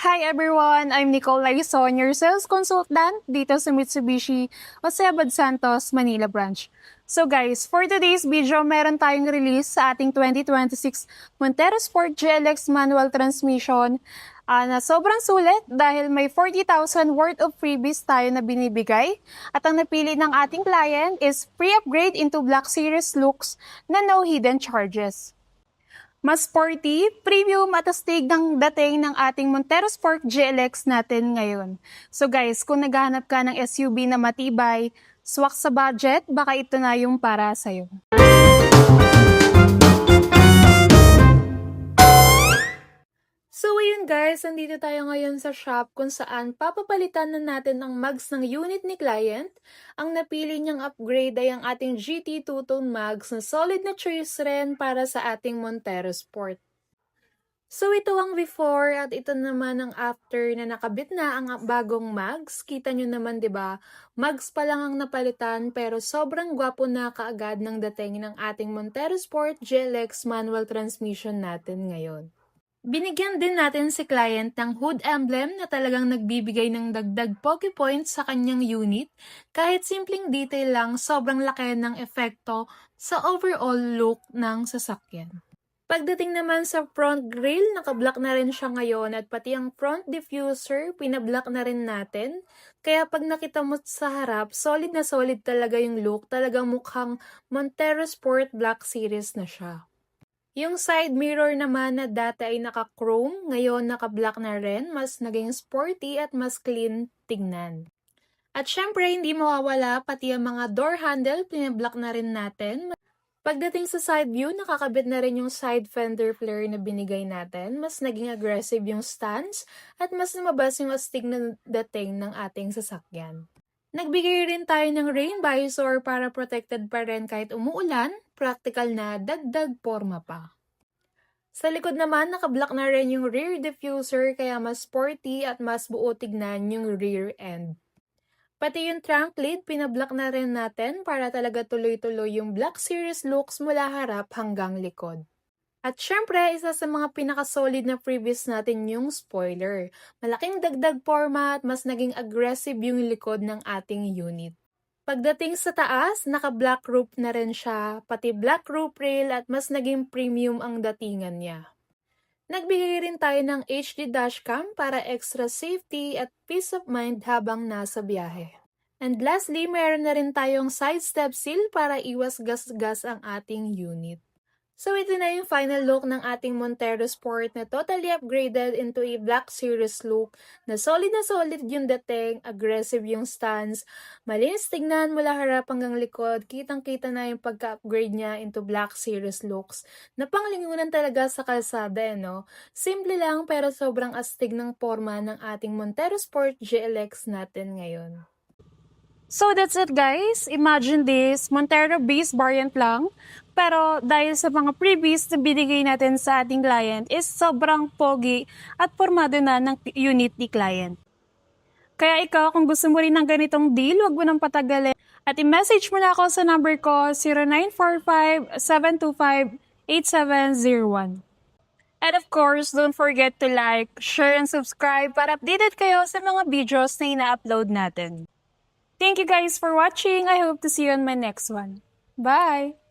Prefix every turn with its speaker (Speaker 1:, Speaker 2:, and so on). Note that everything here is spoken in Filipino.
Speaker 1: Hi everyone! I'm Nicole Laison, your sales consultant dito sa Mitsubishi Josebad Santos, Manila branch. So guys, for today's video, meron tayong release sa ating 2026 Montero Sport GLX manual transmission na sobrang sulit dahil may 40,000 worth of freebies tayo na binibigay. At ang napili ng ating client is free upgrade into Black Series looks na no hidden charges. Mas sporty, premium at astig ng dating ng ating Montero Sport GLX natin ngayon. So guys, kung naghahanap ka ng SUV na matibay, swak sa budget, baka ito na yung para sa'yo. So ayun guys, nandito tayo ngayon sa shop kung saan papapalitan na natin ang mags ng unit ni client. Ang napili niyang upgrade ay ang ating GT two-tone mags na solid na choice rin para sa ating Montero Sport. So ito ang before at ito naman ang after na nakabit na ang bagong mags. Kita nyo naman 'di ba? Mags pa lang ang napalitan pero sobrang gwapo na kaagad ng dating ng ating Montero Sport GLX manual transmission natin ngayon. Binigyan din natin si client ng hood emblem na talagang nagbibigay ng dagdag poke points sa kanyang unit. Kahit simpleng detail lang, sobrang laki ng epekto sa overall look ng sasakyan. Pagdating naman sa front grille, nakablock na rin siya ngayon at pati ang front diffuser, pinablock na rin natin. Kaya pag nakita mo sa harap, solid na solid talaga yung look. Talagang mukhang Montero Sport Black Series na siya. Yung side mirror naman na dati ay naka-chrome, ngayon naka-black na rin, mas naging sporty at mas clean tignan. At syempre, hindi mawawala pati ang mga door handle, pinablock na rin natin. Pagdating sa side view, nakakabit na rin yung side fender flare na binigay natin. Mas naging aggressive yung stance at mas lumabas yung astig na dating ng ating sasakyan. Nagbigay rin tayo ng rain visor para protected pa rin kahit umuulan, practical na dagdag forma pa. Sa likod naman, nakablock na rin yung rear diffuser kaya mas sporty at mas buo tignan yung rear end. Pati yung trunk lid, pinablock na rin natin para talaga tuloy-tuloy yung Black Series looks mula harap hanggang likod. At syempre, isa sa mga pinaka-solid na freebies natin yung spoiler. Malaking dagdag forma at mas naging aggressive yung likod ng ating unit. Pagdating sa taas, naka-black roof na rin siya, pati black roof rail at mas naging premium ang datingan niya. Nagbigay rin tayo ng HD dashcam para extra safety at peace of mind habang nasa biyahe. And lastly, meron na rin tayong side step seal para iwas gas-gas ang ating unit. So ito na yung final look ng ating Montero Sport na totally upgraded into a Black Series look na solid yung dating, aggressive yung stance, malinis tignan mula harap hanggang likod, kitang-kita na yung pagka-upgrade niya into Black Series looks na panglingunan talaga sa kalsada, no? Simple lang pero sobrang astig ng forma ng ating Montero Sport GLX natin ngayon. So that's it guys. Imagine this, Montero base variant lang. Pero dahil sa mga freebies na binigay natin sa ating client is sobrang pogi at formado na ng unit ni client. Kaya ikaw kung gusto mo rin ng ganitong deal, huwag mo nang patagalin. At i-message mo na ako sa number ko 0945-725-8701. And of course, don't forget to like, share, and subscribe para updated kayo sa mga videos na ina-upload natin. Thank you guys for watching. I hope to see you on my next one. Bye!